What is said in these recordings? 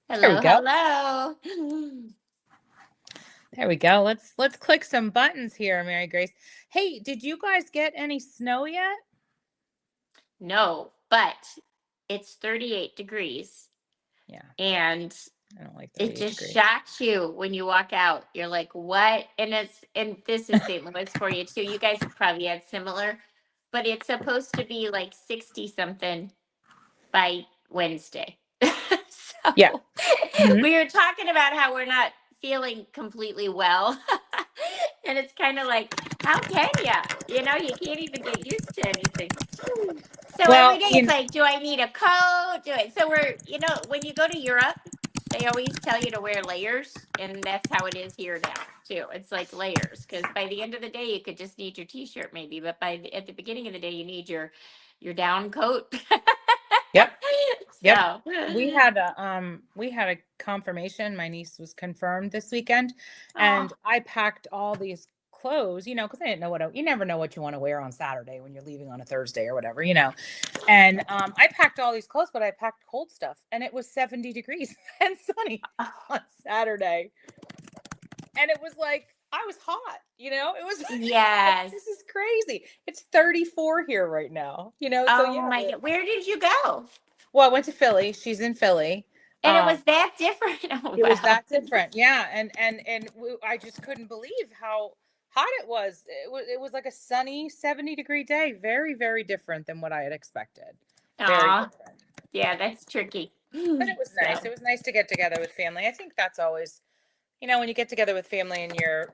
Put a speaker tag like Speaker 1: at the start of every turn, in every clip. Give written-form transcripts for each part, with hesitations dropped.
Speaker 1: There we
Speaker 2: Hello,
Speaker 1: go.
Speaker 2: hello.
Speaker 1: There we go. Let's click some buttons here, Mary Grace. Hey, did you guys get any snow yet?
Speaker 2: No, but it's 38 degrees
Speaker 1: Yeah,
Speaker 2: and
Speaker 1: I don't like
Speaker 2: it
Speaker 1: 38
Speaker 2: just
Speaker 1: degrees.
Speaker 2: shocks you when you walk out. You're like, what? And this is St. Louis for you too. You guys have probably had similar, but it's supposed to be like 60 something by Wednesday.
Speaker 1: Yeah.
Speaker 2: So
Speaker 1: Mhm.
Speaker 2: we were talking about how we're not feeling completely well. And it's kind of like, how can ya? You know, you can't even get used to anything. So every
Speaker 1: Well,
Speaker 2: day it's like, do I need a coat? Do it. So when you go to Europe, they always tell you to wear layers, and that's how it is here now too. It's like layers, because by the end of the day, you could just need your t-shirt maybe, but at the beginning of the day, you need your down coat.
Speaker 1: yep. Yep.
Speaker 2: So,
Speaker 1: We had a confirmation. My niece was confirmed this weekend,
Speaker 2: oh,
Speaker 1: and I packed all these clothes, because I didn't know you never know what you want to wear on Saturday when you're leaving on a Thursday or whatever. And I packed all these clothes, but I packed cold stuff, and it was 70 degrees and sunny on Saturday. And it was like I was hot, it was like,
Speaker 2: yes.
Speaker 1: this is crazy. It's 34 here right now, so
Speaker 2: Oh
Speaker 1: yeah.
Speaker 2: my God. Where did you go?
Speaker 1: Well, I went to Philly. She's in Philly.
Speaker 2: And it
Speaker 1: Um,
Speaker 2: was that different. Oh,
Speaker 1: it was
Speaker 2: wow.
Speaker 1: that different. Yeah, I just couldn't believe how hot it was. It was like a sunny 70-degree day. Very, very different than what I had expected. Very
Speaker 2: Aw.
Speaker 1: different.
Speaker 2: Yeah, that's tricky.
Speaker 1: But it was nice.
Speaker 2: So,
Speaker 1: It was nice to get together with family. I think that's always, when you get together with family and you're,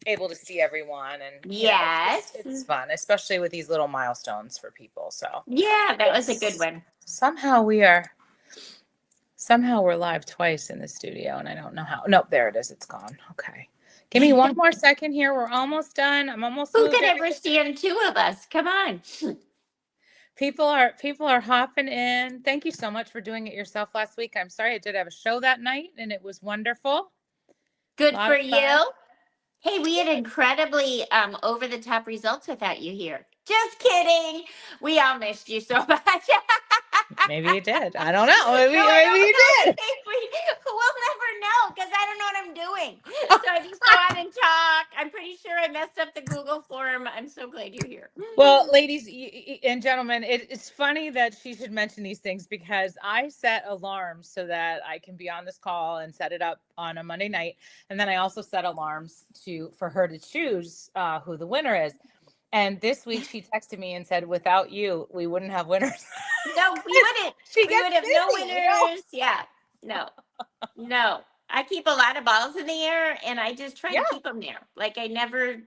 Speaker 1: able to see everyone, and
Speaker 2: yes.
Speaker 1: it's fun, especially with these little milestones for people. So
Speaker 2: Yeah, that was a good
Speaker 1: it's
Speaker 2: one.
Speaker 1: somehow we're live twice in the studio, and I don't know how. Nope, there it is. It's gone. Okay. Give me one more second here. We're almost done. I'm almost
Speaker 2: Who
Speaker 1: moved
Speaker 2: could ever
Speaker 1: everything.
Speaker 2: stand two of us? Come on.
Speaker 1: People are hopping in. Thank you so much for doing it yourself last week. I'm sorry I did have a show that night, and it was wonderful. A
Speaker 2: Good
Speaker 1: lot
Speaker 2: for
Speaker 1: of fun.
Speaker 2: you. Hey, we had incredibly over the top results without you here. Just kidding. We all missed you so much.
Speaker 1: Maybe you did. I don't know. Maybe
Speaker 2: No, I
Speaker 1: you
Speaker 2: don't
Speaker 1: did.
Speaker 2: know. We'll never know because I don't know what I'm doing. So I just go on and talk. I'm pretty sure I messed up the Google form. I'm so glad you're here.
Speaker 1: Well, ladies and gentlemen, it's funny that she should mention these things because I set alarms so that I can be on this call and set it up on a Monday night. And then I also set alarms for her to choose who the winner is. And this week she texted me and said, without you, we wouldn't have winners.
Speaker 2: No, we wouldn't.
Speaker 1: She
Speaker 2: We
Speaker 1: gets
Speaker 2: would have no
Speaker 1: busy,
Speaker 2: winners. Yeah. No. No. I keep a lot of balls in the air and I just try
Speaker 1: Yeah.
Speaker 2: to keep them there. Like I never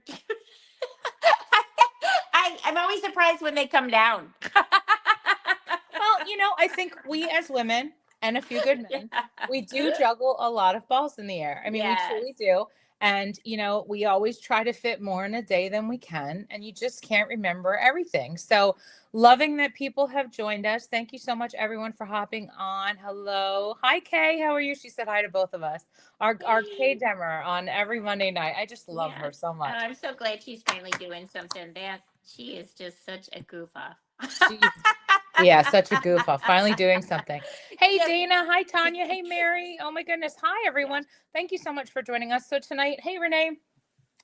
Speaker 2: I'm always surprised when they come down.
Speaker 1: Well, I think we as women and a few good
Speaker 2: Yeah.
Speaker 1: men, we do juggle a lot of balls in the air. I mean, we
Speaker 2: Yes.
Speaker 1: truly do. And, we always try to fit more in a day than we can. And you just can't remember everything. So, loving that people have joined us. Thank you so much, everyone, for hopping on. Hello. Hi, Kay. How are you? She said hi to both of us. Our Kay Demer on every Monday night. I just love
Speaker 2: Yeah.
Speaker 1: her so much.
Speaker 2: I'm so glad she's finally doing something. That she is just such a goof off.
Speaker 1: Yeah, such a goof off. Finally doing something. Hey,
Speaker 2: Yep.
Speaker 1: Dana. Hi, Tanya. Hey, Mary. Oh, my goodness. Hi,
Speaker 2: Yeah.
Speaker 1: everyone. Thank you so much for joining us. So tonight, hey, Renee.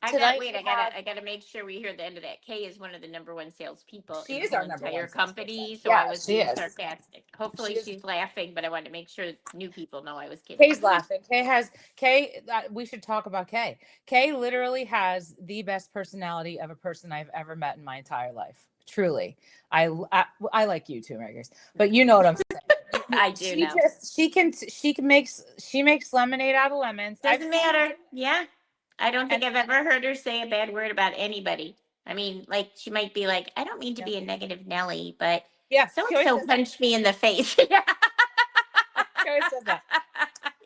Speaker 2: I got
Speaker 1: Tonight
Speaker 2: wait.
Speaker 1: we have,
Speaker 2: I gotta make sure we hear the end of that. Kay is one of the number one salespeople
Speaker 1: she
Speaker 2: in the
Speaker 1: is
Speaker 2: whole
Speaker 1: our number
Speaker 2: entire
Speaker 1: one salesperson.
Speaker 2: company. So I
Speaker 1: Yeah,
Speaker 2: was
Speaker 1: she
Speaker 2: being
Speaker 1: is.
Speaker 2: sarcastic.
Speaker 1: She
Speaker 2: Hopefully
Speaker 1: is.
Speaker 2: she's laughing, but I wanted to make sure new people know I was kidding.
Speaker 1: Kay's laughing. We should talk about Kay. Kay literally has the best personality of a person I've ever met in my entire life. Truly. I like you too, Mary Grace, but you know what I'm saying.
Speaker 2: I do know.
Speaker 1: She makes lemonade out of lemons. I've
Speaker 2: Doesn't
Speaker 1: seen her
Speaker 2: matter.
Speaker 1: do it.
Speaker 2: Yeah. I don't think
Speaker 1: And
Speaker 2: I've ever heard her say a bad word about anybody. I mean, like she might be like, I don't mean to
Speaker 1: yeah,
Speaker 2: be a negative Nelly, but
Speaker 1: yeah,
Speaker 2: so
Speaker 1: she
Speaker 2: and
Speaker 1: always
Speaker 2: so
Speaker 1: says that.
Speaker 2: punched me in the face.
Speaker 1: She always says that.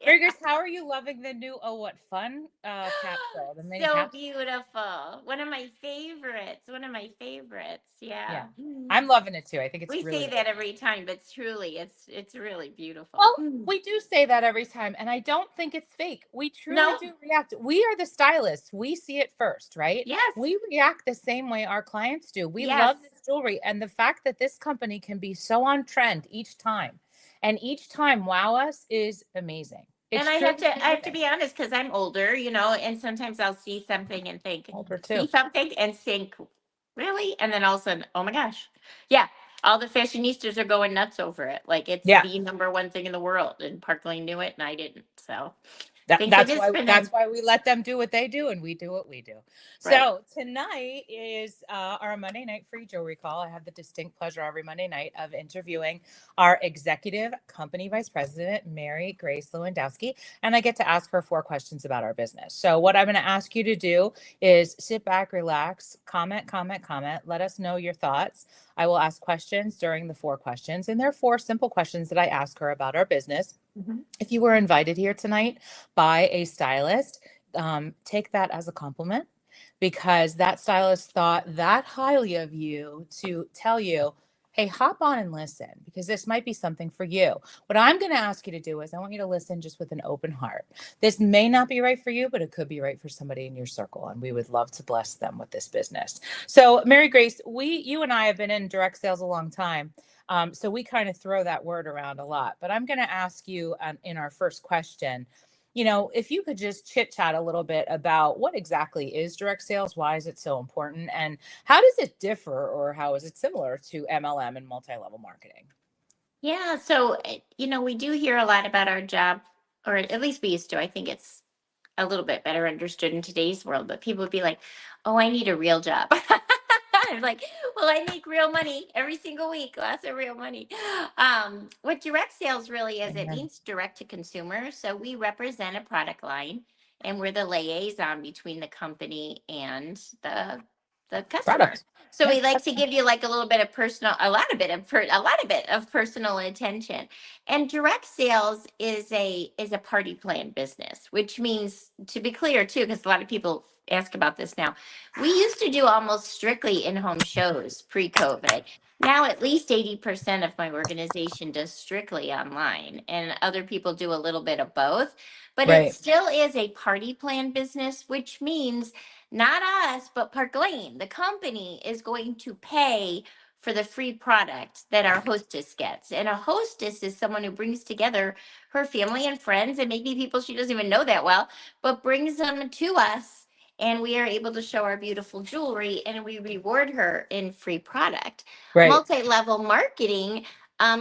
Speaker 1: Mary Grace, how are you loving the new Oh What Fun capsule, the mini
Speaker 2: So
Speaker 1: capsule?
Speaker 2: beautiful. One of my favorites. One of my favorites.
Speaker 1: Yeah,
Speaker 2: Yeah.
Speaker 1: I'm loving it too. I think it's
Speaker 2: We
Speaker 1: really,
Speaker 2: say
Speaker 1: really
Speaker 2: that
Speaker 1: nice.
Speaker 2: every time, but truly it's really beautiful.
Speaker 1: Well, we do say that every time, and I don't think it's fake. We truly
Speaker 2: No.
Speaker 1: do react. We are the stylists. We see it first, right?
Speaker 2: Yes.
Speaker 1: We react the same way our clients do. We
Speaker 2: Yes.
Speaker 1: love this jewelry, and the fact that this company can be so on trend each time And each time Wow Us is amazing. It's
Speaker 2: And
Speaker 1: truly
Speaker 2: I have to
Speaker 1: amazing.
Speaker 2: be honest, because I'm older, you know, and sometimes I'll see something and think,
Speaker 1: Older
Speaker 2: see
Speaker 1: too.
Speaker 2: something and think, really? And then all of a sudden, oh my gosh. Yeah. All the fashionistas are going nuts over it. Like it's
Speaker 1: Yeah.
Speaker 2: the number one thing in the world. And Park Lane knew it and I didn't. So think of
Speaker 1: That's
Speaker 2: this
Speaker 1: why
Speaker 2: spinning.
Speaker 1: we let them do what they do and we do what we do.
Speaker 2: Right.
Speaker 1: So tonight is our Monday night free jewelry call. I have the distinct pleasure every Monday night of interviewing our executive company vice president, Mary Grace Lewandowski, and I get to ask her 4 questions about our business. So what I'm going to ask you to do is sit back, relax, comment, comment, comment. Let us know your thoughts. I will ask questions during the 4 questions, and there are 4 simple questions that I ask her about our business.
Speaker 2: Mm-hmm.
Speaker 1: If you were invited here tonight by a stylist, take that as a compliment because that stylist thought that highly of you to tell you, hey, hop on and listen because this might be something for you. What I'm going to ask you to do is I want you to listen just with an open heart. This may not be right for you, but it could be right for somebody in your circle. And we would love to bless them with this business. So, Mary Grace, you and I have been in direct sales a long time. So we kind of throw that word around a lot. But I'm going to ask you in our first question, if you could just chit chat a little bit about what exactly is direct sales, why is it so important, and how does it differ or how is it similar to MLM and multi-level marketing?
Speaker 2: Yeah. So, you know, we do hear a lot about our job, or at least we used to. I think it's a little bit better understood in today's world, but people would be like, oh, I need a real job. I'm like, well, I make real money every single week, lots of real money. What direct sales really is, it
Speaker 1: Amen.
Speaker 2: means direct to consumer. So we represent a product line and we're the liaison between the company and the customer.
Speaker 1: Product.
Speaker 2: So
Speaker 1: Yeah.
Speaker 2: we like to give you like a little bit of personal, a lot of bit of personal attention. And direct sales is a party plan business, which means, to be clear too, because a lot of people ask about this now. We used to do almost strictly in-home shows pre-COVID. Now at least 80% of my organization does strictly online, and other people do a little bit of both. But it
Speaker 1: Right.
Speaker 2: still is a party plan business, which means not us, but Park Lane, the company, is going to pay for the free product that our hostess gets. And a hostess is someone who brings together her family and friends and maybe people she doesn't even know that well, but brings them to us. And we are able to show our beautiful jewelry and we reward her in free product.
Speaker 1: Right.
Speaker 2: Multi level marketing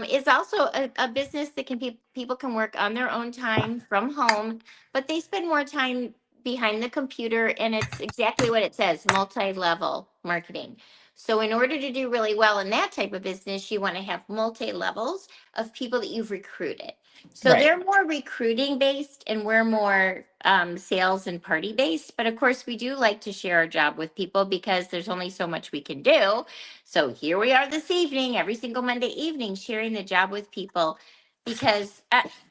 Speaker 2: is also a business that people can work on their own time from home, but they spend more time behind the computer, and it's exactly what it says, multi-level marketing. So in order to do really well in that type of business, you want to have multi-levels of people that you've recruited. So
Speaker 1: Right.
Speaker 2: they're more recruiting based and we're more sales and party based. But of course, we do like to share our job with people because there's only so much we can do. So here we are this evening, every single Monday evening, sharing the job with people because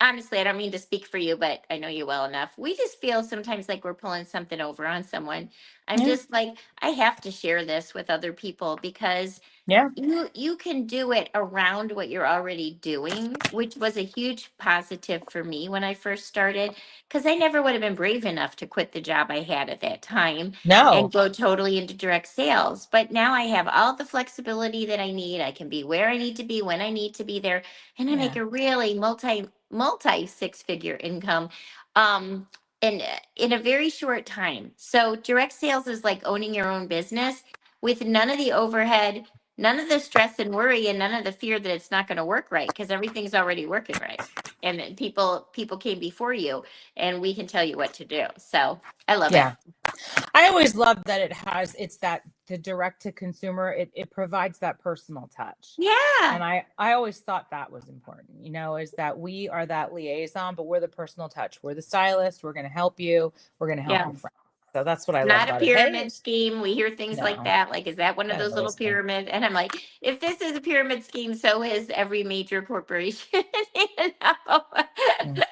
Speaker 2: honestly, I don't mean to speak for you, but I know you well enough. We just feel sometimes like we're pulling something over on someone. I'm
Speaker 1: Yeah.
Speaker 2: just like, I have to share this with other people because
Speaker 1: Yeah.
Speaker 2: you can do it around what you're already doing, which was a huge positive for me when I first started, because I never would have been brave enough to quit the job I had at that time and
Speaker 1: No.
Speaker 2: go totally into direct sales. But now I have all the flexibility that I need. I can be where I need to be when I need to be there, and I make
Speaker 1: Yeah.
Speaker 2: a really multi 6-figure income. And in a very short time. So direct sales is like owning your own business with none of the overhead, none of the stress and worry, and none of the fear that it's not going to work right because everything's already working right. And then people came before you, and we can tell you what to do. So I love it.
Speaker 1: Yeah. I always love that it's that the direct to consumer, it provides that personal touch.
Speaker 2: Yeah,
Speaker 1: And I always thought that was important, is that we are that liaison, but we're the personal touch. We're the stylist. We're going to help you. We're going to help
Speaker 2: yeah.
Speaker 1: your friend. So that's what I love
Speaker 2: Not a
Speaker 1: about it. Hey,
Speaker 2: pyramid scheme. We hear things like
Speaker 1: no,
Speaker 2: that. Like, is that one of
Speaker 1: that
Speaker 2: those little
Speaker 1: always be.
Speaker 2: pyramid? And I'm like, if this is a pyramid scheme, so is every major corporation. You know?
Speaker 1: Mhm.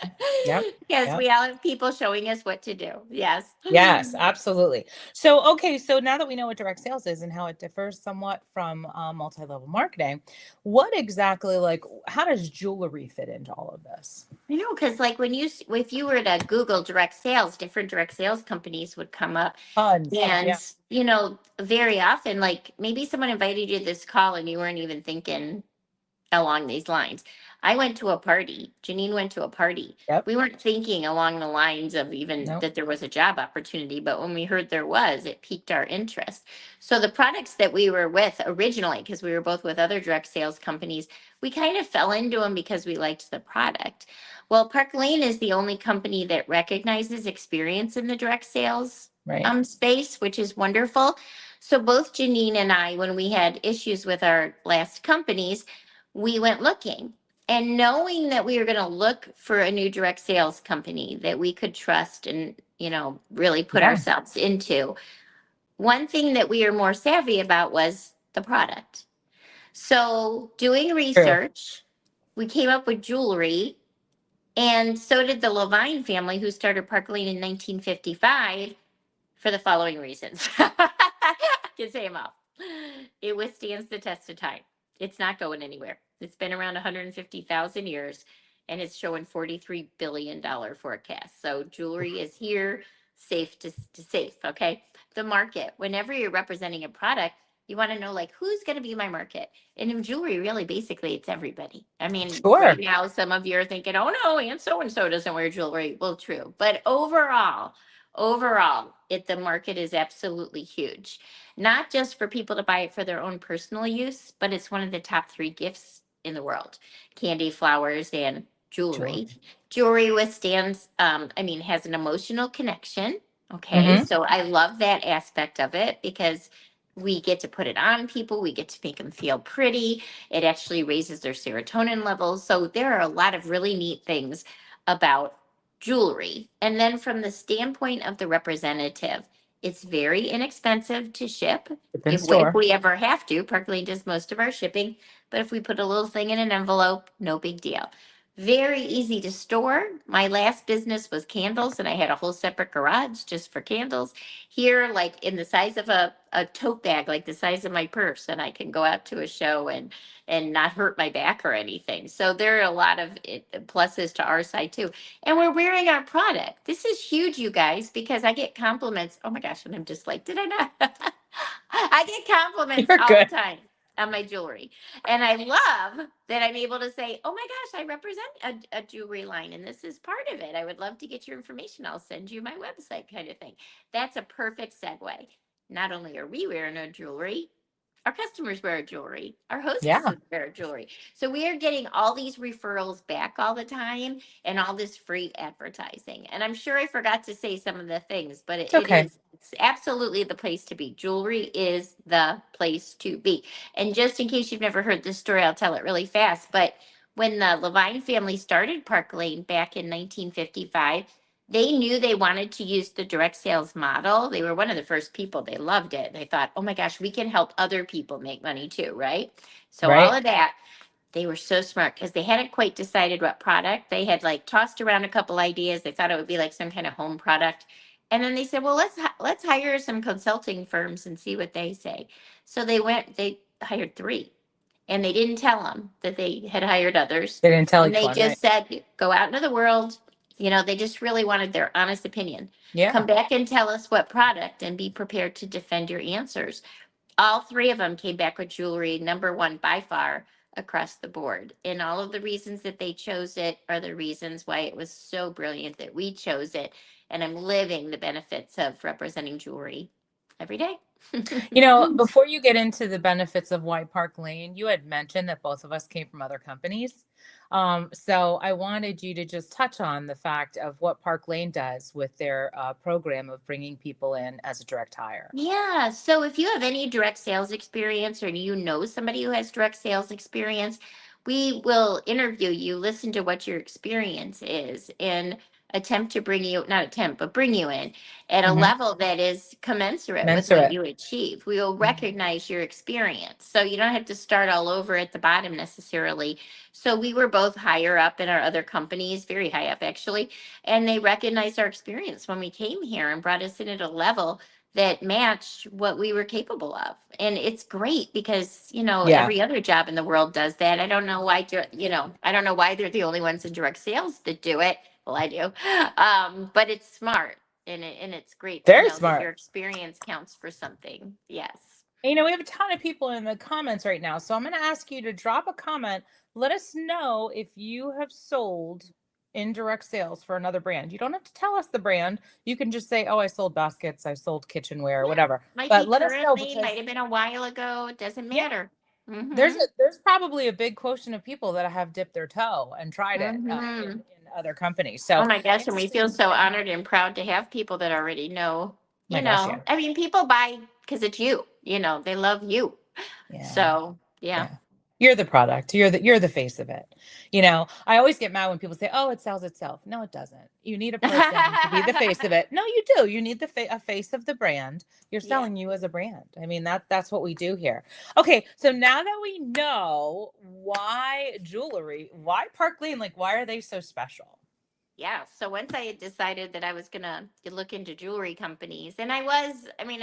Speaker 1: Yep.
Speaker 2: Yes,
Speaker 1: Yep.
Speaker 2: we all have people showing us what to do. Yes.
Speaker 1: Yes, absolutely. So, okay, so now that we know what direct sales is and how it differs somewhat from multi-level marketing, what exactly, like, how does jewelry fit into all of this?
Speaker 2: I know, because like if you were to Google direct sales, different direct sales companies would come up.
Speaker 1: Tons.
Speaker 2: And,
Speaker 1: Yeah.
Speaker 2: you know, very often, like maybe someone invited you to this call and you weren't even thinking along these lines. I went to a party. Janine went to a party.
Speaker 1: Yep.
Speaker 2: We weren't thinking along the lines of even
Speaker 1: Nope.
Speaker 2: that there was a job opportunity, but when we heard there was, it piqued our interest. So the products that we were with originally, because we were both with other direct sales companies, we kind of fell into them because we liked the product. Well, Park Lane is the only company that recognizes experience in the direct sales
Speaker 1: Right.
Speaker 2: space, which is wonderful. So both Janine and I, when we had issues with our last companies, we went looking. And knowing that we were going to look for a new direct sales company that we could trust and, really put
Speaker 1: Yeah.
Speaker 2: ourselves into, one thing that we are more savvy about was the product. So doing
Speaker 1: True.
Speaker 2: research, we came up with jewelry, and so did the Levine family, who started Park Lane in 1955 for the following reasons. I can say them all. It withstands the test of time. It's not going anywhere. It's been around 150,000 years, and it's showing $43 billion forecast. So jewelry is here, safe to safe. Okay. The market, whenever you're representing a product, you want to know, like, who's going to be my market. And in jewelry, really, basically, it's everybody. I mean, right
Speaker 1: Sure.
Speaker 2: now, some of you are thinking, oh no, and so doesn't wear jewelry. Well, true. But overall, the market is absolutely huge. Not just for people to buy it for their own personal use, but it's one of the top 3 gifts in the world: candy, flowers, and
Speaker 1: Sure.
Speaker 2: jewelry. Jewelry withstands, has an emotional connection. Okay,
Speaker 1: Mm-hmm.
Speaker 2: so I love that aspect of it because we get to put it on people, we get to make them feel pretty. It actually raises their serotonin levels. So there are a lot of really neat things about jewelry. And then from the standpoint of the representative, it's very inexpensive to ship.
Speaker 1: It's in
Speaker 2: If
Speaker 1: store.
Speaker 2: we ever have to, Parklane does most of our shipping, but if we put a little thing in an envelope, no big deal. Very easy to store. My last business was candles, and I had a whole separate garage just for candles. Here, like in the size of a tote bag, like the size of my purse, and I can go out to a show and not hurt my back or anything. So there are a lot of pluses to our side too. And we're wearing our product. This is huge, you guys, because I get compliments. Oh my gosh, and I'm just like, did I not? I get compliments
Speaker 1: You're
Speaker 2: all the
Speaker 1: good.
Speaker 2: time on my jewelry. And I love that I'm able to say, oh my gosh, I represent a jewelry line, and this is part of it. I would love to get your information. I'll send you my website, kind of thing. That's a perfect segue. Not only are we wearing our jewelry, our customers wear our jewelry, our
Speaker 1: Yeah.
Speaker 2: hostesses wear our jewelry. So we are getting all these referrals back all the time and all this free advertising. And I'm sure I forgot to say some of the things, but
Speaker 1: It's okay.
Speaker 2: it's absolutely the place to be. Jewelry is the place to be. And just in case you've never heard this story, I'll tell it really fast. But when the Levine family started Park Lane back in 1955, they knew they wanted to use the direct sales model. They were one of the first people. They loved it. They thought, oh my gosh, we can help other people make money too, right? So all
Speaker 1: Right.
Speaker 2: of that, they were so smart because they hadn't quite decided what product. They had like tossed around a couple ideas. They thought it would be like some kind of home product. And then they said, well, let's hire some consulting firms and see what they say. So they hired 3, and they didn't tell them that they had hired others.
Speaker 1: They didn't tell
Speaker 2: And
Speaker 1: each
Speaker 2: they
Speaker 1: one, right?
Speaker 2: just said, go out into the world. They just really wanted their honest opinion.
Speaker 1: Yeah.
Speaker 2: Come back and tell us what product and be prepared to defend your answers. All 3 of them came back with jewelry number 1 by far across the board. And all of the reasons that they chose it are the reasons why it was so brilliant that we chose it. And I'm living the benefits of representing jewelry every day.
Speaker 1: Before you get into the benefits of White Park Lane, you had mentioned that both of us came from other companies. So I wanted you to just touch on the fact of what Park Lane does with their program of bringing people in as a direct hire.
Speaker 2: Yeah. So if you have any direct sales experience or you know somebody who has direct sales experience, we will interview you, listen to what your experience is, and attempt to bring you, not attempt, but bring you in at a
Speaker 1: Hmm.
Speaker 2: level that is commensurate with what
Speaker 1: Commensurate.
Speaker 2: you achieve. We will
Speaker 1: Mhm.
Speaker 2: recognize your experience. So you don't have to start all over at the bottom necessarily. So we were both higher up in our other companies, very high up actually, and they recognized our experience when we came here and brought us in at a level that matched what we were capable of. And it's great because,
Speaker 1: Yeah.
Speaker 2: every other job in the world does that. I don't know why, I don't know why they're the only ones in direct sales that do it. Well, I do. But it's smart and it's great to
Speaker 1: Very
Speaker 2: know that
Speaker 1: smart.
Speaker 2: your experience counts for something. Yes.
Speaker 1: You know, we have a ton of people in the comments right now, so I'm going to ask you to drop a comment. Let us know if you have sold indirect sales for another brand. You don't have to tell us the brand. You can just say, "Oh, I sold baskets, I sold kitchenware, or
Speaker 2: Yeah,
Speaker 1: whatever."
Speaker 2: might
Speaker 1: But
Speaker 2: be
Speaker 1: let us know
Speaker 2: currently, might
Speaker 1: because
Speaker 2: have been a while ago. It doesn't
Speaker 1: yeah,
Speaker 2: matter. Mm-hmm.
Speaker 1: there's probably a big quotient of people that have dipped their toe and tried it
Speaker 2: Mm-hmm.
Speaker 1: in other companies.
Speaker 2: Oh
Speaker 1: So
Speaker 2: my gosh, and we feel
Speaker 1: interesting.
Speaker 2: so honored and proud to have people that already know,
Speaker 1: My gosh, yeah,
Speaker 2: I mean, people buy because it's you, they love you.
Speaker 1: yeah.
Speaker 2: So, yeah.
Speaker 1: Yeah. You're the product. You're the face of it. You know, I always get mad when people say, "Oh, it sells itself." No, it doesn't. You need a person to be the face of it. No, you do. You need a face of the brand. You're
Speaker 2: Yeah.
Speaker 1: selling you as a brand. I mean, that's what we do here. Okay, so now that we know why jewelry, why Park Lane, like why are they so special?
Speaker 2: Yeah. So once I had decided that I was gonna look into jewelry companies, and I mean,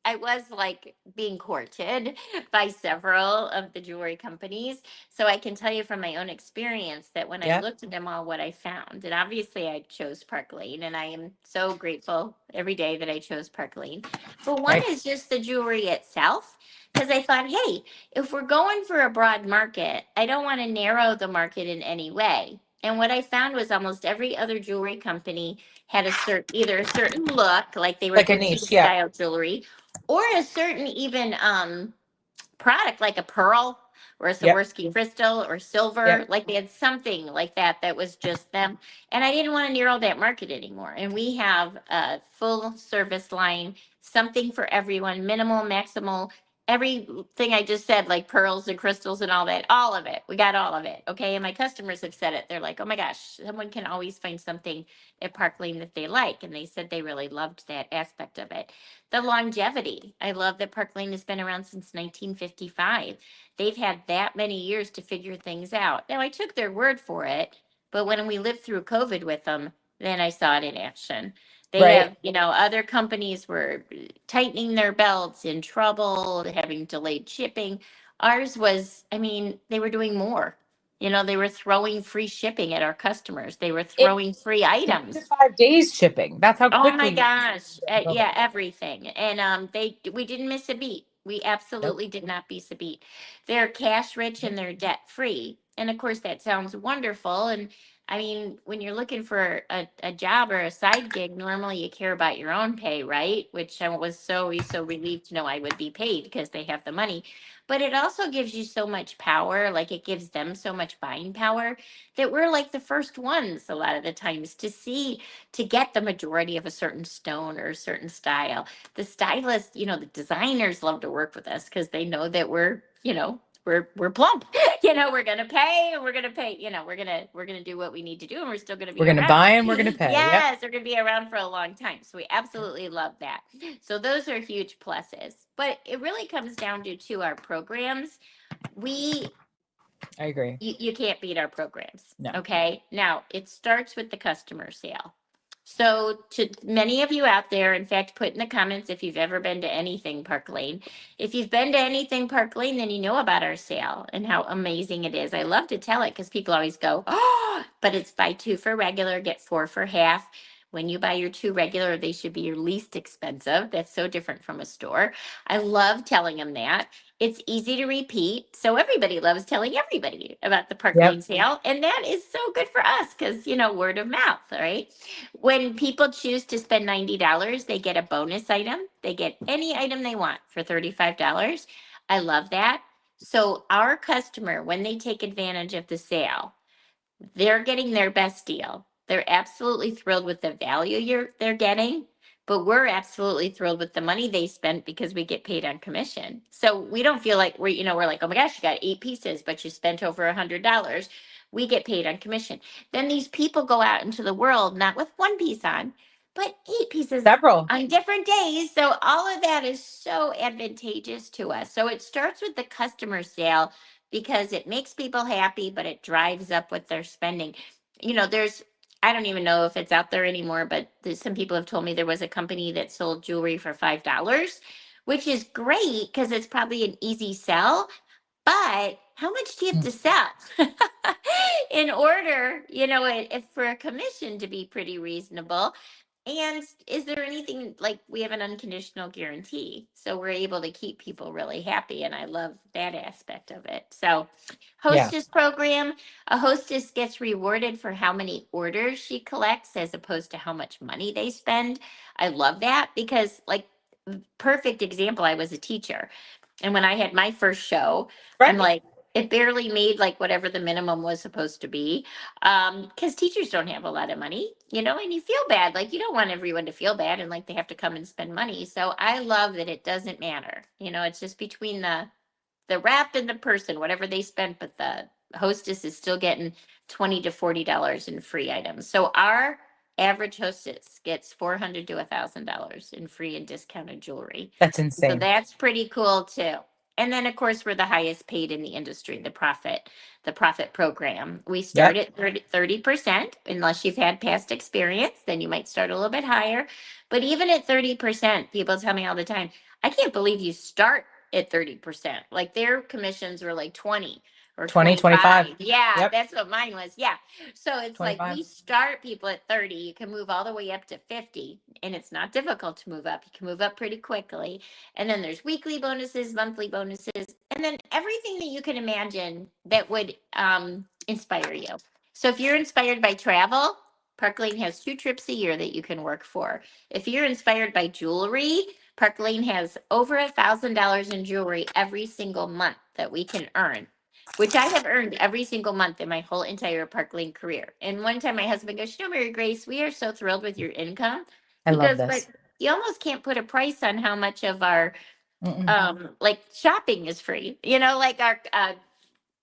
Speaker 2: I was like being courted by several of the jewelry companies. So I can tell you from my own experience that when I
Speaker 1: Yep.
Speaker 2: looked at them all, what I found, and obviously I chose Park Lane, and I am so grateful every day that I chose Park Lane. But one
Speaker 1: Right.
Speaker 2: is just the jewelry itself. Because I thought, hey, if we're going for a broad market, I don't want to narrow the market in any way. And what I found was almost every other jewelry company had either a certain look, like they were
Speaker 1: Like a
Speaker 2: boutique
Speaker 1: niche. Yeah.
Speaker 2: style jewelry, or a certain even product like a pearl or a
Speaker 1: Yep.
Speaker 2: Swarovski crystal or silver.
Speaker 1: Yep.
Speaker 2: Like they had something like that that was just them. And I didn't want to narrow that market anymore. And we have a full service line, something for everyone, minimal, maximal, everything I just said, like pearls and crystals and all that, all of it. We got all of it. Okay. And my customers have said it. They're like, oh my gosh, someone can always find something at Park Lane that they like. And they said they really loved that aspect of it. The longevity. I love that Park Lane has been around since 1955. They've had that many years to figure things out. Now, I took their word for it, but when we lived through COVID with them, then I saw it in action. They
Speaker 1: Right.
Speaker 2: have, other companies were tightening their belts, in trouble, having delayed shipping. Ours was, I mean, they were doing more. They were throwing free shipping at our customers. They were
Speaker 1: It
Speaker 2: throwing free
Speaker 1: 3 to
Speaker 2: items.
Speaker 1: 5 days shipping. That's how
Speaker 2: Oh my
Speaker 1: quickly we
Speaker 2: gosh.
Speaker 1: during COVID.
Speaker 2: Yeah, everything. And we didn't miss a beat. We
Speaker 1: Nope.
Speaker 2: absolutely did not miss a beat. They're cash rich and they're debt free. And of course that sounds wonderful. And I mean, when you're looking for a job or a side gig, normally you care about your own pay, right? Which I was so relieved to know I would be paid because they have the money. But it also gives you so much power, like it gives them so much buying power that we're like the first ones a lot of the times to get the majority of a certain stone or a certain style. The stylists, the designers love to work with us because they know that we're plump. We're gonna pay and we're gonna pay, we're gonna do what we need to do and we're still gonna
Speaker 1: We're
Speaker 2: be
Speaker 1: gonna
Speaker 2: around.
Speaker 1: buy and we're gonna pay. Yep.
Speaker 2: Yes, they're gonna be around for a long time. So we absolutely love that. So those are huge pluses. But it really comes down to our programs. We
Speaker 1: I agree.
Speaker 2: you can't beat our programs.
Speaker 1: No.
Speaker 2: Okay. Now it starts with the customer sale. So, to many of you out there, in fact, put in the comments if you've ever been to anything Park Lane. If you've been to anything Park Lane, then you know about our sale and how amazing it is. I love to tell it because people always go, oh, but it's buy two for regular, get four for half. When you buy your two regular, they should be your least expensive. That's so different from a store. I love telling them that. It's easy to repeat. So everybody loves telling everybody about the Park
Speaker 1: Yep.
Speaker 2: Lane sale. And that is so good for us because, word of mouth, all right? When people choose to spend $90, they get a bonus item. They get any item they want for $35. I love that. So our customer, when they take advantage of the sale, they're getting their best deal. They're absolutely thrilled with the value they're getting, but we're absolutely thrilled with the money they spent because we get paid on commission. So we don't feel like we're like, oh my gosh, you got 8 pieces, but you spent over $100. We get paid on commission. Then these people go out into the world not with one piece on, but 8 pieces
Speaker 1: Several.
Speaker 2: on different days. So all of that is so advantageous to us. So it starts with the customer sale because it makes people happy, but it drives up what they're spending. I don't even know if it's out there anymore, but some people have told me there was a company that sold jewelry for $5, which is great because it's probably an easy sell. But how much do you have
Speaker 1: Mm.
Speaker 2: to sell in order, if for a commission to be pretty reasonable? And is there anything like we have an unconditional guarantee? So we're able to keep people really happy. And I love that aspect of it. So,
Speaker 1: Yeah.
Speaker 2: hostess program, a hostess gets rewarded for how many orders she collects as opposed to how much money they spend. I love that because, like, perfect example, I was a teacher. And when I had my first show, I'm
Speaker 1: Right.
Speaker 2: like, it barely made like whatever the minimum was supposed to be, because teachers don't have a lot of money, and you feel bad, like you don't want everyone to feel bad and like they have to come and spend money. So I love that it doesn't matter, it's just between the rep and the person, whatever they spent, but the hostess is still getting $20 to $40 in free items. So our average hostess gets $400 to $1,000 in free and discounted jewelry.
Speaker 1: That's
Speaker 2: So
Speaker 1: insane.
Speaker 2: that's pretty cool too. And then of course we're the highest paid in the industry, the profit program. We start
Speaker 1: Yep.
Speaker 2: at 30%, unless you've had past experience, then you might start a little bit higher. But even at 30%, people tell me all the time, I can't believe you start at 30%. Like their commissions were like 20 or
Speaker 1: 20, 25.
Speaker 2: 25. Yeah,
Speaker 1: Yep.
Speaker 2: that's what mine was. Yeah. So it's like
Speaker 1: 25.
Speaker 2: we start people at 30. You can move all the way up to 50. And it's not difficult to move up. You can move up pretty quickly. And then there's weekly bonuses, monthly bonuses, and then everything that you can imagine that would inspire you. So if you're inspired by travel, Park Lane has 2 trips a year that you can work for. If you're inspired by jewelry, Park Lane has over $1,000 in jewelry every single month that we can earn, which I have earned every single month in my whole entire Park Lane career. And one time my husband goes, Mary Grace, we are so thrilled with your income.
Speaker 1: I
Speaker 2: He
Speaker 1: love
Speaker 2: goes, but
Speaker 1: this.
Speaker 2: you almost can't put a price on how much of our
Speaker 1: Mm-mm.
Speaker 2: like shopping is free, like our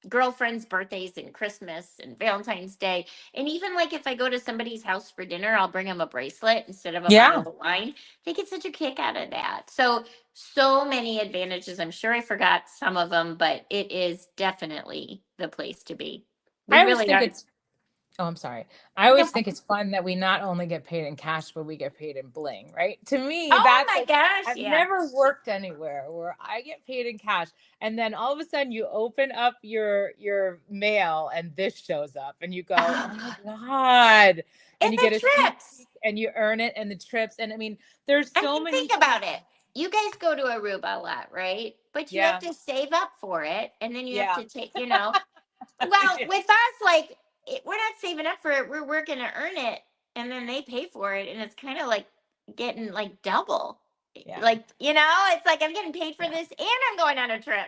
Speaker 2: girlfriends' birthdays and Christmas and Valentine's Day. And even like if I go to somebody's house for dinner, I'll bring them a bracelet instead of a
Speaker 1: Yeah.
Speaker 2: bottle of wine. They get such a kick out of that. So many advantages. I'm sure I forgot some of them, but it is definitely the place to be. We
Speaker 1: I always
Speaker 2: really
Speaker 1: think
Speaker 2: are.
Speaker 1: it's Oh, I'm sorry. I
Speaker 2: No.
Speaker 1: always think it's fun that we not only get paid in cash, but we get paid in bling, right? To me,
Speaker 2: Oh
Speaker 1: that's
Speaker 2: my
Speaker 1: like,
Speaker 2: gosh.
Speaker 1: I've
Speaker 2: Yeah.
Speaker 1: never worked anywhere where I get paid in cash. And then all of a sudden you open up your mail and this shows up and you go, oh my God.
Speaker 2: And
Speaker 1: And you
Speaker 2: the
Speaker 1: get a sneak
Speaker 2: trips.
Speaker 1: peek and you earn it and the trips. And I mean, there's
Speaker 2: I
Speaker 1: so
Speaker 2: mean,
Speaker 1: many
Speaker 2: think
Speaker 1: things.
Speaker 2: about it. You guys go to Aruba a lot, right? But you have
Speaker 1: Yeah.
Speaker 2: to save up for it. And then you have
Speaker 1: Yeah.
Speaker 2: to take,
Speaker 1: We
Speaker 2: well,
Speaker 1: do.
Speaker 2: with us, like, we're not saving up for it. We're working to earn it. And then they pay for it. And it's kind of like getting like double.
Speaker 1: Yeah.
Speaker 2: Like, it's like I'm getting paid for
Speaker 1: Yeah.
Speaker 2: this and I'm going on a trip,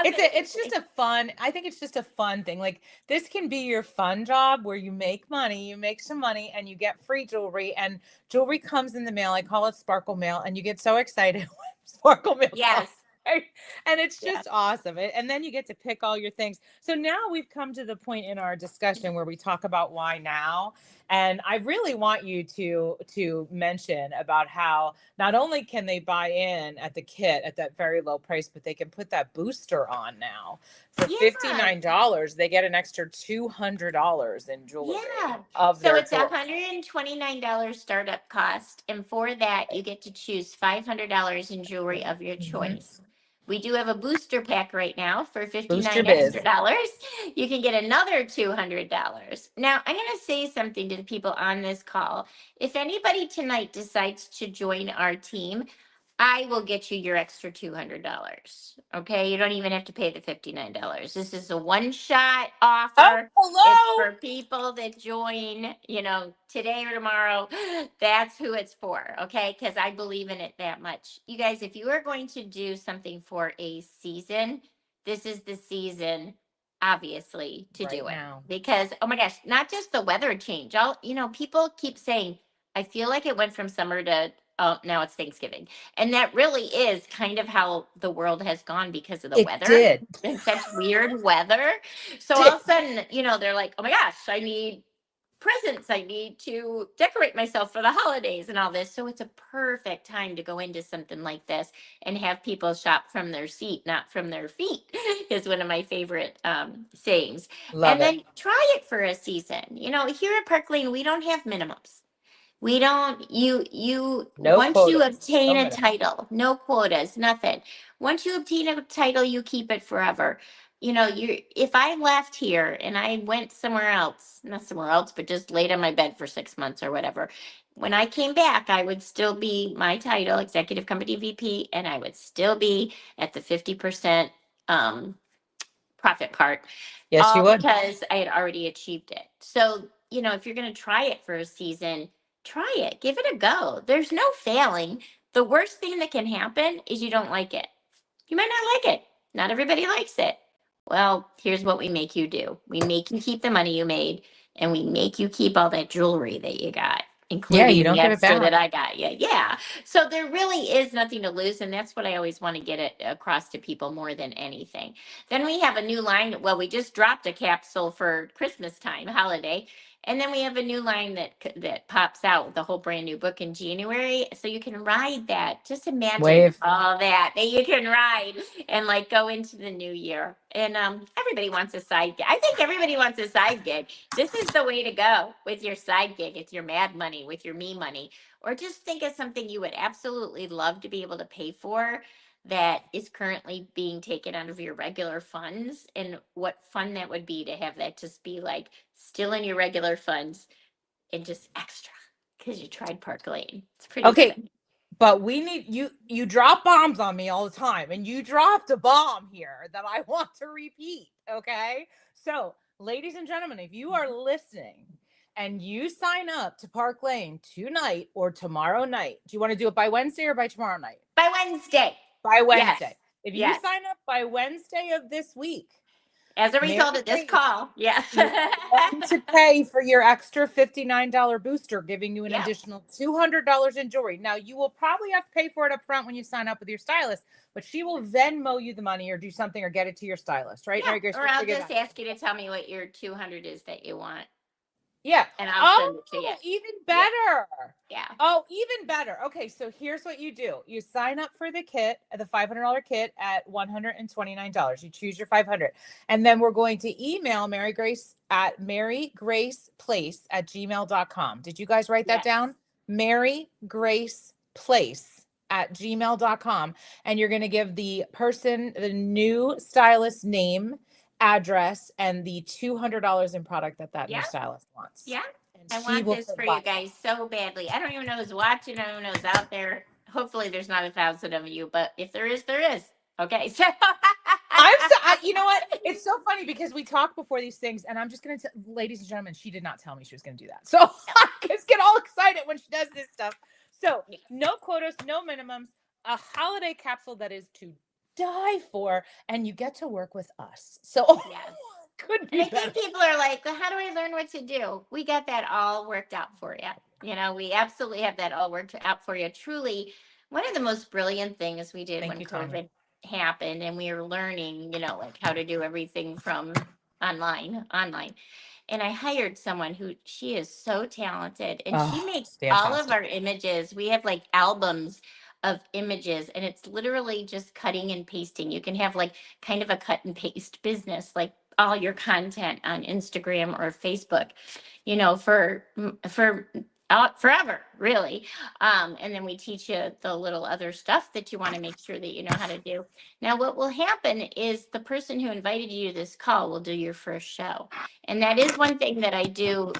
Speaker 2: It's
Speaker 1: It's just
Speaker 2: amazing.
Speaker 1: a fun, I think it's just a fun thing. Like this can be your fun job where you make money, you make some money and you get free jewelry and jewelry comes in the mail. I call it sparkle mail and you get so excited when sparkle mail comes.
Speaker 2: Yes.
Speaker 1: Right? And it's
Speaker 2: Yes.
Speaker 1: just awesome. And then you get to pick all your things. So now we've come to the point in our discussion where we talk about why now. And I really want you to mention about how not only can they buy in at the kit at that very low price, but they can put that booster on now. For
Speaker 2: Yeah.
Speaker 1: $59, they get an extra $200 in jewelry
Speaker 2: Yeah.
Speaker 1: of
Speaker 2: So
Speaker 1: their
Speaker 2: it's
Speaker 1: choice.
Speaker 2: $129 startup cost. And for that, you get to choose $500 in jewelry of your
Speaker 1: Mhm.
Speaker 2: choice. We do have a booster pack right now for
Speaker 1: Booster
Speaker 2: 59 extra
Speaker 1: biz.
Speaker 2: dollars. You can get another $200. Now, I'm going to say something to the people on this call. If anybody tonight decides to join our team, I will get you your extra $200. Okay. You don't even have to pay the $59. This is a one shot
Speaker 1: Oh,
Speaker 2: offer. It's
Speaker 1: hello.
Speaker 2: for people that join, today or tomorrow. That's who it's for. Okay. Because I believe in it that much. You guys, if you are going to do something for a season, this is the season, obviously, to
Speaker 1: Right
Speaker 2: do it.
Speaker 1: now.
Speaker 2: Because, oh my gosh, not just the weather change. People keep saying, I feel like it went from summer to, oh, now it's Thanksgiving. And that really is kind of how the world has gone because of the
Speaker 1: It
Speaker 2: weather.
Speaker 1: did.
Speaker 2: And such weird weather. So all
Speaker 1: Did.
Speaker 2: of a sudden, they're like, oh my gosh, I need presents. I need to decorate myself for the holidays and all this. So it's a perfect time to go into something like this and have people shop from their seat, not from their feet, is one of my favorite sayings.
Speaker 1: Love
Speaker 2: And
Speaker 1: it.
Speaker 2: then try it for a season. Here at Park Lane, we don't have minimums. We don't,
Speaker 1: No
Speaker 2: once you
Speaker 1: quotas.
Speaker 2: obtain
Speaker 1: No
Speaker 2: a
Speaker 1: minimum.
Speaker 2: title, no quotas, nothing. Once you obtain a title, you keep it forever. if I left here and I went somewhere else, not somewhere else, but just laid on my bed for 6 months or whatever, when I came back, I would still be my title, executive company VP, and I would still be at the 50% profit part,
Speaker 1: Yes, you
Speaker 2: all
Speaker 1: would.
Speaker 2: because I had already achieved it. So, if you're going to try it for a season, try it, give it a go. There's no failing. The worst thing that can happen is you don't like it. You might not like it. Not everybody likes it. Well, here's what we make you do. We make you keep the money you made, and we make you keep all that jewelry that you got,
Speaker 1: Yeah, you
Speaker 2: including the
Speaker 1: don't give it
Speaker 2: extra
Speaker 1: back.
Speaker 2: that I got you. Yeah. So there really is nothing to lose. And that's what I always want to get it across to people more than anything. Then we have a new line. Well, we just dropped a capsule for Christmas time holiday. And then we have a new line that pops out with a whole brand new book in January. So you can ride that. Just imagine
Speaker 1: Wave.
Speaker 2: all that you can ride and like go into the new year. And everybody wants a side gig. I think everybody wants a side gig. This is the way to go with your side gig. It's your mad money, with your me money. Or just think of something you would absolutely love to be able to pay for that is currently being taken out of your regular funds, and what fun that would be to have that just be like still in your regular funds and just extra because you tried Park Lane. It's pretty
Speaker 1: Okay,
Speaker 2: good.
Speaker 1: but we need you drop bombs on me all the time, and you dropped a bomb here that I want to repeat. Okay, so ladies and gentlemen, if you are listening and you sign up to Park Lane tonight or tomorrow night, do you want to do it by Wednesday or by tomorrow night?
Speaker 2: By Wednesday.
Speaker 1: By
Speaker 2: Yes.
Speaker 1: Wednesday. If you
Speaker 2: Yes.
Speaker 1: sign up by Wednesday of this week,
Speaker 2: As a
Speaker 1: Mary
Speaker 2: result of this
Speaker 1: Grace
Speaker 2: call, yes.
Speaker 1: is going to pay for your extra $59 booster, giving you an
Speaker 2: Yep.
Speaker 1: additional $200 in jewelry. Now, you will probably have to pay for it up front when you sign up with your stylist, but she will Venmo you the money or do something or get it to your stylist, right?
Speaker 2: Yeah.
Speaker 1: Mary Grace,
Speaker 2: Or
Speaker 1: we'll
Speaker 2: I'll
Speaker 1: figure
Speaker 2: just
Speaker 1: that out.
Speaker 2: ask you to tell me what your 200 is that you want,
Speaker 1: Yeah.
Speaker 2: and I'll send it to you.
Speaker 1: Even
Speaker 2: Yeah.
Speaker 1: better.
Speaker 2: Yeah.
Speaker 1: Oh, even better. Okay, so here's what you do. You sign up for the kit, the $500 kit at $129. You choose your 500. And then we're going to email Mary Grace at marygraceplace@gmail.com. Did you guys write that
Speaker 2: Yes.
Speaker 1: down? marygraceplace@gmail.com. And you're going to give the person the new stylist name, address, and the $200 in product that new
Speaker 2: Yeah.
Speaker 1: stylist wants.
Speaker 2: Yeah.
Speaker 1: And
Speaker 2: I
Speaker 1: she
Speaker 2: want
Speaker 1: will
Speaker 2: this for you
Speaker 1: provide.
Speaker 2: guys so badly. I don't even know who's watching. I don't know who's out there. Hopefully, there's not 1,000 of you, but if there is, there is. Okay. So,
Speaker 1: You know what? It's so funny because we talk before these things, and I'm just going to, ladies and gentlemen, she did not tell me she was going to do that. So I just get all excited when she does this stuff. So no quotas, no minimums, a holiday capsule that is to die for, and you get to work with us. So
Speaker 2: yes.
Speaker 1: could
Speaker 2: And
Speaker 1: be
Speaker 2: I
Speaker 1: better.
Speaker 2: think people are like, well, how do I learn what to do? We got that all worked out for you. We absolutely have that all worked out for you. Truly, one of the most brilliant things we did
Speaker 1: Thank
Speaker 2: when
Speaker 1: you, Tanya.
Speaker 2: COVID happened and we were learning, like how to do everything from online. And I hired someone who she is so talented, and she
Speaker 1: Oh,
Speaker 2: makes all of
Speaker 1: fantastic.
Speaker 2: our images. We have like albums of images, and it's literally just cutting and pasting. You can have like kind of a cut and paste business, like all your content on Instagram or Facebook, for forever, really. And then we teach you the little other stuff that you want to make sure that you know how to do. Now, what will happen is the person who invited you to this call will do your first show. And that is one thing that I do.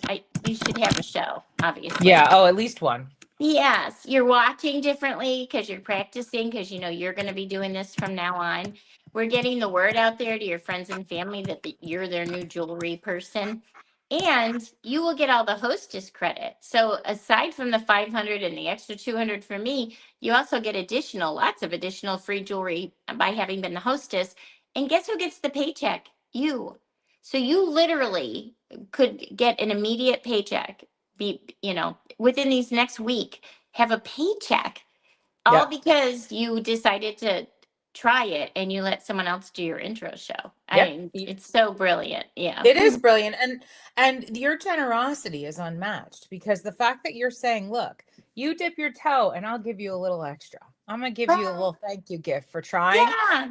Speaker 2: You should have a show, obviously.
Speaker 1: Yeah. Oh, at least one.
Speaker 2: Yes, you're watching differently because you're practicing, because you're going to be doing this from now on. We're getting the word out there to your friends and family that you're their new jewelry person. And you will get all the hostess credit. So aside from the 500 and the extra 200 for me, you also get lots of additional free jewelry by having been the hostess. And guess who gets the paycheck? You. So you literally could get an immediate paycheck, within these next week, have a paycheck, all
Speaker 1: Yep.
Speaker 2: because you decided to try it and you let someone else do your intro show. I
Speaker 1: Yep.
Speaker 2: mean, it's so brilliant. Yeah.
Speaker 1: It is brilliant. And your generosity is unmatched because the fact that you're saying, look, you dip your toe and I'll give you a little extra. I'm going to give you a little thank you gift for trying.
Speaker 2: Yeah.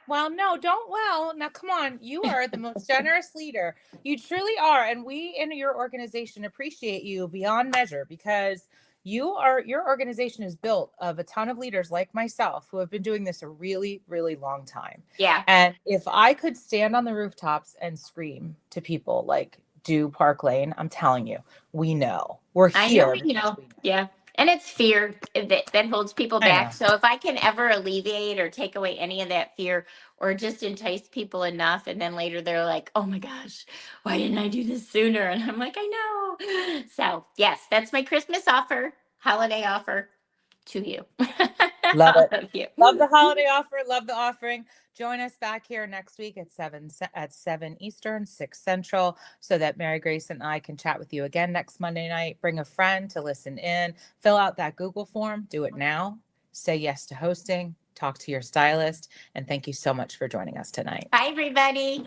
Speaker 1: No, don't. Well, now come on. You are the most generous leader. You truly are. And we in your organization appreciate you beyond measure because your organization is built of a ton of leaders like myself who have been doing this a really, really long time.
Speaker 2: Yeah.
Speaker 1: And if I could stand on the rooftops and scream to people like, do Park Lane, I'm telling you, we know. We're
Speaker 2: I know,
Speaker 1: here
Speaker 2: you
Speaker 1: because
Speaker 2: know.
Speaker 1: we know.
Speaker 2: Yeah. And it's fear that holds people
Speaker 1: I know.
Speaker 2: back. So if I can ever alleviate or take away any of that fear or just entice people enough, and then later they're like, oh my gosh, why didn't I do this sooner? And I'm like, I know. So, yes, that's my Christmas offer, holiday offer to you.
Speaker 1: Love
Speaker 2: All
Speaker 1: it.
Speaker 2: of you.
Speaker 1: Love the holiday offer. Love the offering. Join us back here next week at 7 Eastern, 6 Central, so that Mary Grace and I can chat with you again next Monday night. Bring a friend to listen in. Fill out that Google form. Do it now. Say yes to hosting. Talk to your stylist. And thank you so much for joining us tonight.
Speaker 2: Bye, everybody.